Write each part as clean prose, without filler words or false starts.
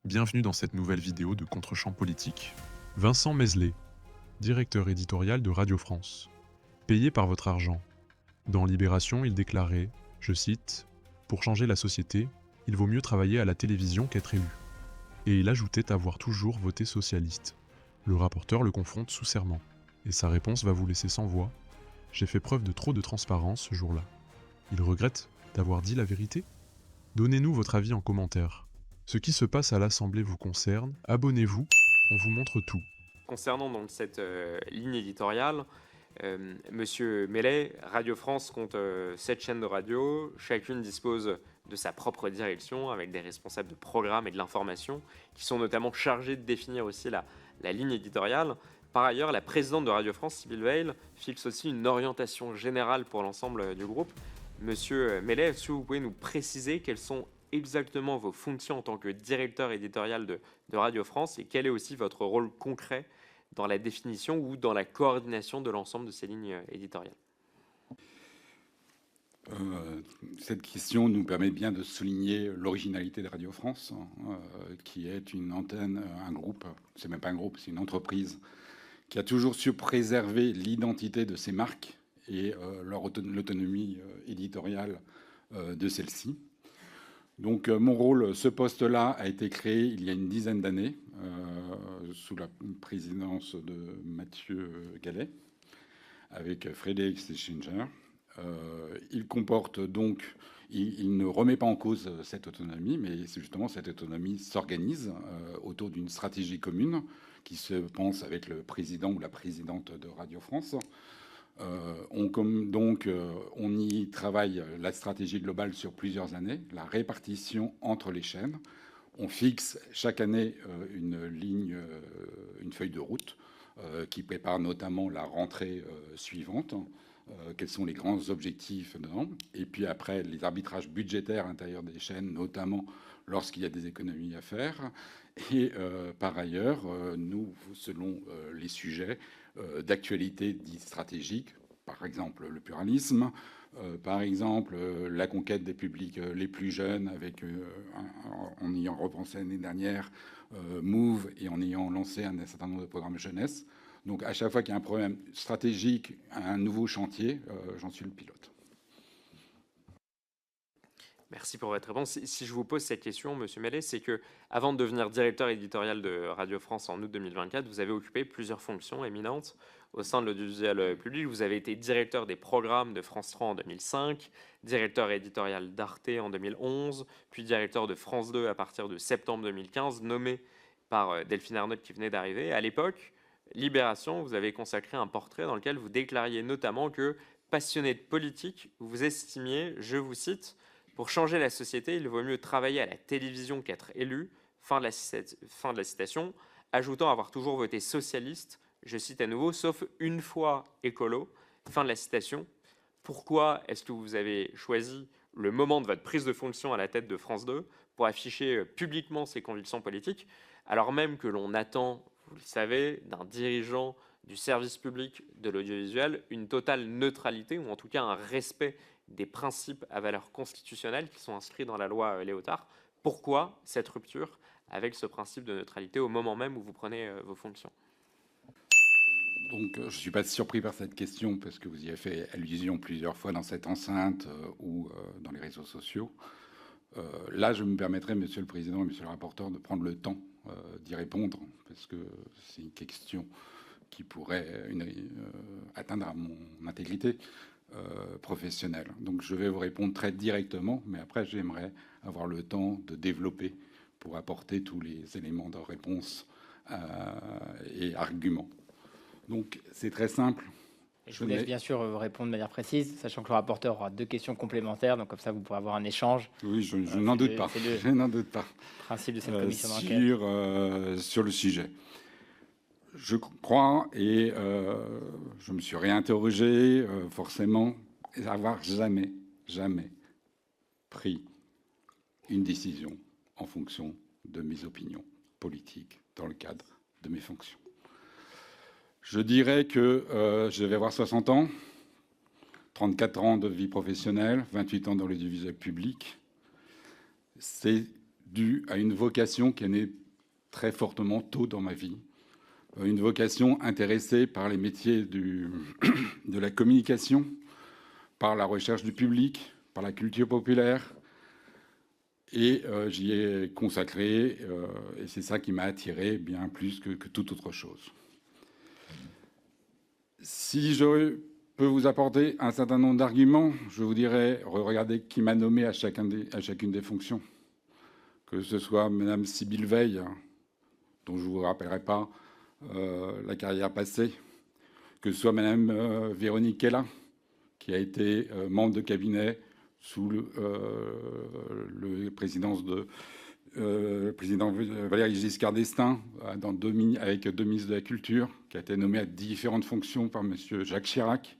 Bienvenue dans cette nouvelle vidéo de Contre-champ politique. Vincent Meslay, directeur éditorial de Radio France. Payé par votre argent. Dans Libération, il déclarait, je cite, « Pour changer la société, il vaut mieux travailler à la télévision qu'être élu. » Et il ajoutait avoir toujours voté socialiste. Le rapporteur le confronte sous serment. Et sa réponse va vous laisser sans voix. J'ai fait preuve de trop de transparence ce jour-là. Il regrette d'avoir dit la vérité ? Donnez-nous votre avis en commentaire. Ce qui se passe à l'Assemblée vous concerne, abonnez-vous, on vous montre tout. Concernant donc cette ligne éditoriale, Monsieur Meslay, Radio France compte 7 chaînes de radio, chacune dispose de sa propre direction avec des responsables de programme et de l'information qui sont notamment chargés de définir aussi la ligne éditoriale. Par ailleurs, la présidente de Radio France, Sybille Veil, fixe aussi une orientation générale pour l'ensemble du groupe. Monsieur Meslay, est-ce que vous pouvez nous préciser quelles sont exactement vos fonctions en tant que directeur éditorial de Radio France et quel est aussi votre rôle concret dans la définition ou dans la coordination de l'ensemble de ces lignes éditoriales? Cette question nous permet bien de souligner l'originalité de Radio France, qui est une antenne, un groupe, c'est même pas un groupe, c'est une entreprise qui a toujours su préserver l'identité de ses marques et l'autonomie éditoriale de celle-ci. Donc mon rôle, ce poste-là a été créé il y a une dizaine d'années sous la présidence de Mathieu Gallet avec Frédéric Schinger. Il comporte donc, il ne remet pas en cause cette autonomie, mais c'est justement cette autonomie s'organise autour d'une stratégie commune qui se pense avec le président ou la présidente de Radio France. On y travaille la stratégie globale sur plusieurs années, la répartition entre les chaînes. On fixe chaque année une ligne, une feuille de route qui prépare notamment la rentrée suivante. Quels sont les grands objectifs dedans. Et puis après, les arbitrages budgétaires à l'intérieur des chaînes, notamment lorsqu'il y a des économies à faire. Et par ailleurs, nous, selon les sujets d'actualité dits stratégiques, par exemple le pluralisme, par exemple la conquête des publics les plus jeunes, avec en ayant repensé l'année dernière Move et en ayant lancé un certain nombre de programmes jeunesse. Donc à chaque fois qu'il y a un problème stratégique, un nouveau chantier, j'en suis le pilote. Merci pour votre réponse. Si je vous pose cette question, Monsieur Meslay, c'est que avant de devenir directeur éditorial de Radio France en août 2024, vous avez occupé plusieurs fonctions éminentes au sein de l'audiovisuel public. Vous avez été directeur des programmes de France 3 en 2005, directeur éditorial d'Arte en 2011, puis directeur de France 2 à partir de septembre 2015, nommé par Delphine Ernotte qui venait d'arriver. À l'époque, Libération, vous avez consacré un portrait dans lequel vous déclariez notamment que, passionné de politique, vous estimiez, je vous cite, « Pour changer la société, il vaut mieux travailler à la télévision qu'être élu », fin de la citation, ajoutant avoir toujours voté socialiste, je cite à nouveau, sauf une fois écolo, fin de la citation. Pourquoi est-ce que vous avez choisi le moment de votre prise de fonction à la tête de France 2 pour afficher publiquement ses convictions politiques, alors même que l'on attend, vous le savez, d'un dirigeant du service public de l'audiovisuel une totale neutralité, ou en tout cas un respect des principes à valeur constitutionnelle qui sont inscrits dans la loi Léotard? Pourquoi cette rupture avec ce principe de neutralité au moment même où vous prenez vos fonctions? Donc je ne suis pas surpris par cette question parce que vous y avez fait allusion plusieurs fois dans cette enceinte ou dans les réseaux sociaux. Là, je me permettrai, Monsieur le Président et Monsieur le rapporteur, de prendre le temps d'y répondre parce que c'est une question qui pourrait atteindre à mon intégrité professionnelle. Donc je vais vous répondre très directement, mais après j'aimerais avoir le temps de développer pour apporter tous les éléments de réponse et arguments. Donc c'est très simple. Je vous laisse bien sûr répondre de manière précise, sachant que le rapporteur aura 2 questions complémentaires, donc comme ça vous pourrez avoir un échange. Oui, je n'en doute pas. Je n'en doute pas. Principe de cette commission d'enquête. Sur le sujet. Je crois, et je me suis réinterrogé forcément, avoir jamais pris une décision en fonction de mes opinions politiques dans le cadre de mes fonctions. Je dirais que je vais avoir 60 ans, 34 ans de vie professionnelle, 28 ans dans l'audiovisuel public. C'est dû à une vocation qui est née très fortement tôt dans ma vie, une vocation intéressée par les métiers de la communication, par la recherche du public, par la culture populaire. Et j'y ai consacré, et c'est ça qui m'a attiré bien plus que toute autre chose. Si je peux vous apporter un certain nombre d'arguments, je vous dirais, regardez qui m'a nommé à chacune des fonctions. Que ce soit Mme Sybille Veil, dont je ne vous rappellerai pas la carrière passée, que ce soit Mme Véronique Kella, qui a été membre de cabinet sous le présidence de président Valéry Giscard d'Estaing, avec deux ministres de la Culture, qui a été nommé à différentes fonctions par M. Jacques Chirac,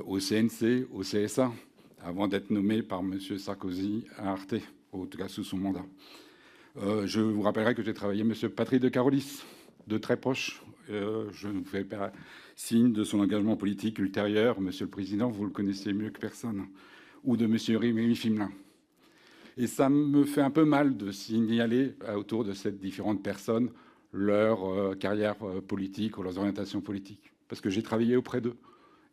au CNC, au CSA, avant d'être nommé par M. Sarkozy à Arte, en tout cas sous son mandat. Je vous rappellerai que j'ai travaillé avec M. Patrick de Carolis, de très proche. Je ne vous fais pas signe de son engagement politique ultérieur. Monsieur le Président, vous le connaissez mieux que personne. Ou de M. Rémi Fimelin. Et ça me fait un peu mal de signaler autour de ces différentes personnes leur carrière politique ou leurs orientations politiques. Parce que j'ai travaillé auprès d'eux.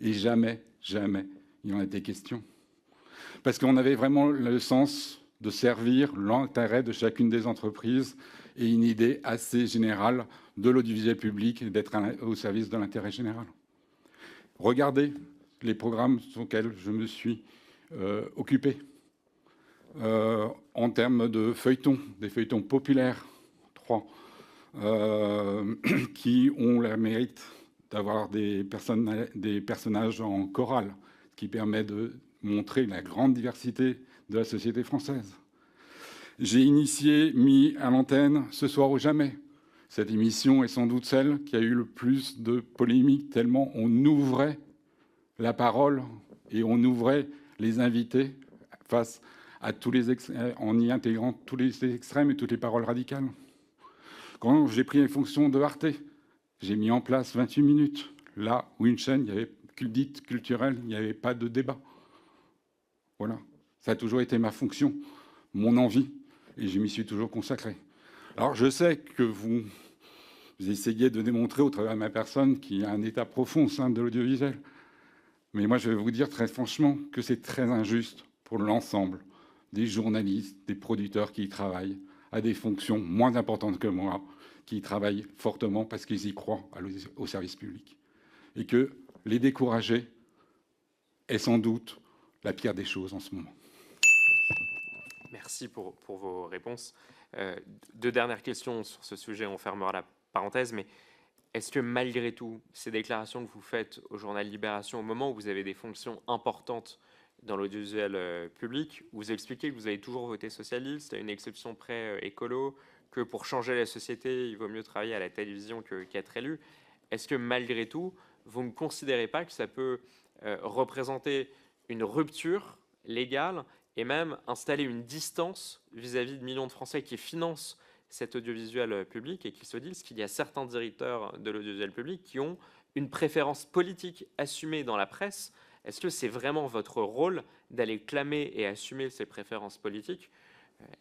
Et jamais, jamais, il en a été question. Parce qu'on avait vraiment le sens de servir l'intérêt de chacune des entreprises et une idée assez générale de l'audiovisuel public et d'être au service de l'intérêt général. Regardez les programmes sur lesquels je me suis occupé. En termes de feuilletons, des feuilletons populaires, 3, qui ont le mérite d'avoir des personnages en chorale, ce qui permet de montrer la grande diversité de la société française. J'ai mis à l'antenne Ce soir ou jamais. Cette émission est sans doute celle qui a eu le plus de polémiques, tellement on ouvrait la parole et on ouvrait les invités face à tous les en y intégrant tous les extrêmes et toutes les paroles radicales. Quand j'ai pris les fonctions de Arte, j'ai mis en place 28 minutes, là où une chaîne dite culturelle, il n'y avait pas de débat. Voilà, ça a toujours été ma fonction, mon envie, et je m'y suis toujours consacré. Alors je sais que vous essayez de démontrer au travers de ma personne qu'il y a un état profond au sein de l'audiovisuel. Mais moi, je vais vous dire très franchement que c'est très injuste pour l'ensemble des journalistes, des producteurs qui y travaillent, à des fonctions moins importantes que moi, qui y travaillent fortement parce qu'ils y croient au service public. Et que les décourager est sans doute la pire des choses en ce moment. Merci pour vos réponses. Deux dernières questions sur ce sujet, on fermera la parenthèse, mais est-ce que malgré tout, ces déclarations que vous faites au journal Libération, au moment où vous avez des fonctions importantes dans l'audiovisuel public, vous expliquez que vous avez toujours voté socialiste, à une exception près écolo, que pour changer la société, il vaut mieux travailler à la télévision qu'être élu. Est-ce que malgré tout, vous ne considérez pas que ça peut représenter une rupture légale et même installer une distance vis-à-vis de millions de Français qui financent cet audiovisuel public et qui se disent qu'il y a certains directeurs de l'audiovisuel public qui ont une préférence politique assumée dans la presse? Est-ce que c'est vraiment votre rôle d'aller clamer et assumer ces préférences politiques?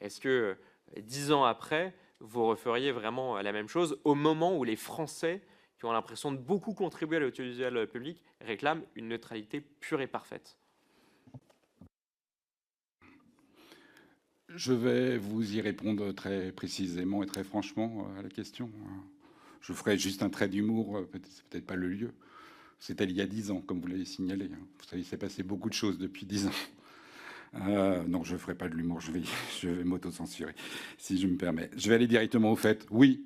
Est-ce que 10 ans après, vous referiez vraiment la même chose au moment où les Français, qui ont l'impression de beaucoup contribuer à l'audiovisuel public, réclament une neutralité pure et parfaite? Je vais vous y répondre très précisément et très franchement à la question. Je ferai juste un trait d'humour, c'est peut-être pas le lieu. C'était il y a 10 ans, comme vous l'avez signalé. Vous savez, il s'est passé beaucoup de choses depuis 10 ans. Non, je ne ferai pas de l'humour, je vais m'auto-censurer, si je me permets. Je vais aller directement au fait. Oui,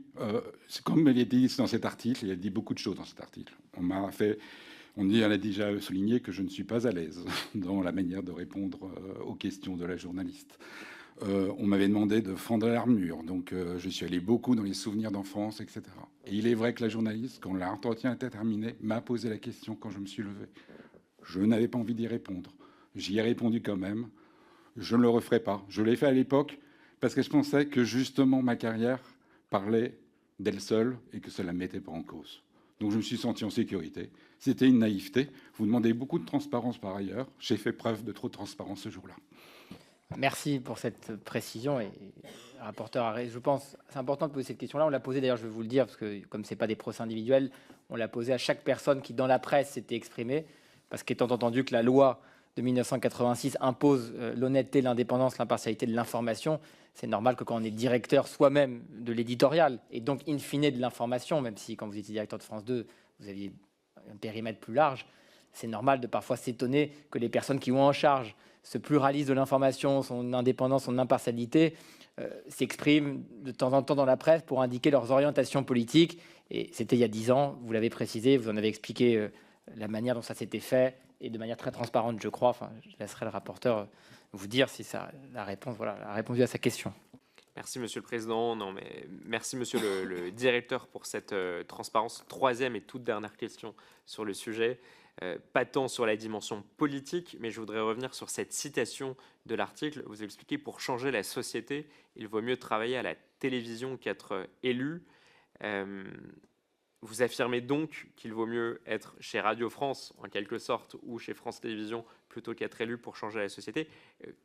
comme il est dit dans cet article, il a dit beaucoup de choses dans cet article. On a déjà souligné que je ne suis pas à l'aise dans la manière de répondre aux questions de la journaliste. On m'avait demandé de fendre l'armure, donc je suis allé beaucoup dans les souvenirs d'enfance, etc. Et il est vrai que la journaliste, quand l'entretien était terminé, m'a posé la question quand je me suis levé. Je n'avais pas envie d'y répondre. J'y ai répondu quand même. Je ne le referai pas. Je l'ai fait à l'époque parce que je pensais que justement ma carrière parlait d'elle seule et que cela ne mettait pas en cause. Donc je me suis senti en sécurité. C'était une naïveté. Vous demandez beaucoup de transparence par ailleurs. J'ai fait preuve de trop de transparence ce jour-là. Merci pour cette précision. Et le rapporteur a raison. Je pense c'est important de poser cette question-là. On l'a posée d'ailleurs, je vais vous le dire, parce que comme ce n'est pas des procès individuels, on l'a posée à chaque personne qui, dans la presse, s'était exprimée. Parce qu'étant entendu que la loi de 1986 impose l'honnêteté, l'indépendance, l'impartialité de l'information, c'est normal que quand on est directeur soi-même de l'éditorial, et donc in fine de l'information, même si quand vous étiez directeur de France 2, vous aviez un périmètre plus large, c'est normal de parfois s'étonner que les personnes qui ont en charge ce pluralisme de l'information, son indépendance, son impartialité, s'expriment de temps en temps dans la presse pour indiquer leurs orientations politiques. Et c'était il y a 10 ans, vous l'avez précisé, vous en avez expliqué la manière dont ça s'était fait, et de manière très transparente, je crois. Enfin, je laisserai le rapporteur vous dire si ça, la réponse a répondu à sa question. Merci, Monsieur le Président. Non, mais merci, Monsieur le Directeur, pour cette transparence. Troisième et toute dernière question sur le sujet. Pas tant sur la dimension politique, mais je voudrais revenir sur cette citation de l'article. Vous expliquez, pour changer la société, il vaut mieux travailler à la télévision qu'être élu. Vous affirmez donc qu'il vaut mieux être chez Radio France, en quelque sorte, ou chez France Télévisions, plutôt qu'être élu pour changer la société.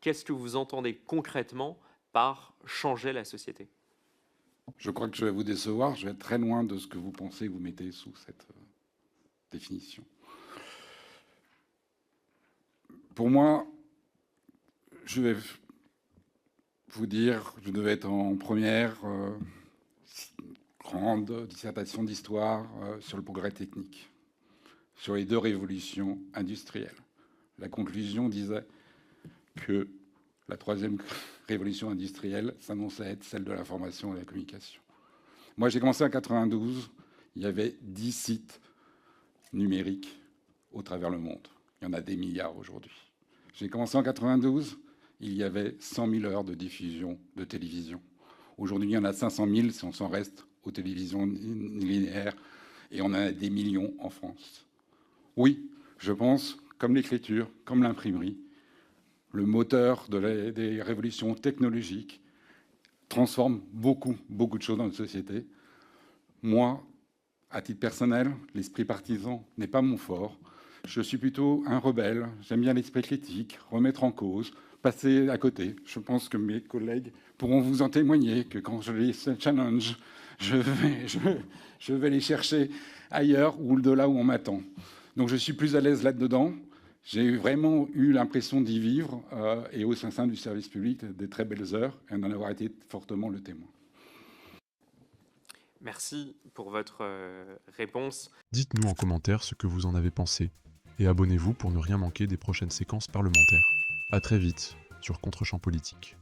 Qu'est-ce que vous entendez concrètement par changer la société? Je crois que je vais vous décevoir. Je vais être très loin de ce que vous pensez, vous mettez sous cette définition. Pour moi, je vais vous dire, je devais être en première grande dissertation d'histoire sur le progrès technique, sur les deux révolutions industrielles. La conclusion disait que la troisième révolution industrielle s'annonçait être celle de l'information et de la communication. Moi, j'ai commencé en 92, il y avait 10 sites numériques au travers le monde. Il y en a des milliards aujourd'hui. J'ai commencé en 92, il y avait 100 000 heures de diffusion de télévision. Aujourd'hui, il y en a 500 000 si on s'en reste aux télévisions linéaires, et on en a des millions en France. Oui, je pense, comme l'écriture, comme l'imprimerie, le moteur des révolutions technologiques transforme beaucoup de choses dans notre société. Moi, à titre personnel, l'esprit partisan n'est pas mon fort. Je suis plutôt un rebelle. J'aime bien l'esprit critique, remettre en cause, passer à côté. Je pense que mes collègues pourront vous en témoigner, que quand je les challenge, je vais les chercher ailleurs ou de là où on m'attend. Donc je suis plus à l'aise là-dedans. J'ai vraiment eu l'impression d'y vivre et au sein du service public des très belles heures et d'en avoir été fortement le témoin. Merci pour votre réponse. Dites-nous en commentaire ce que vous en avez pensé et abonnez-vous pour ne rien manquer des prochaines séquences parlementaires. À très vite sur Contre-champ politique.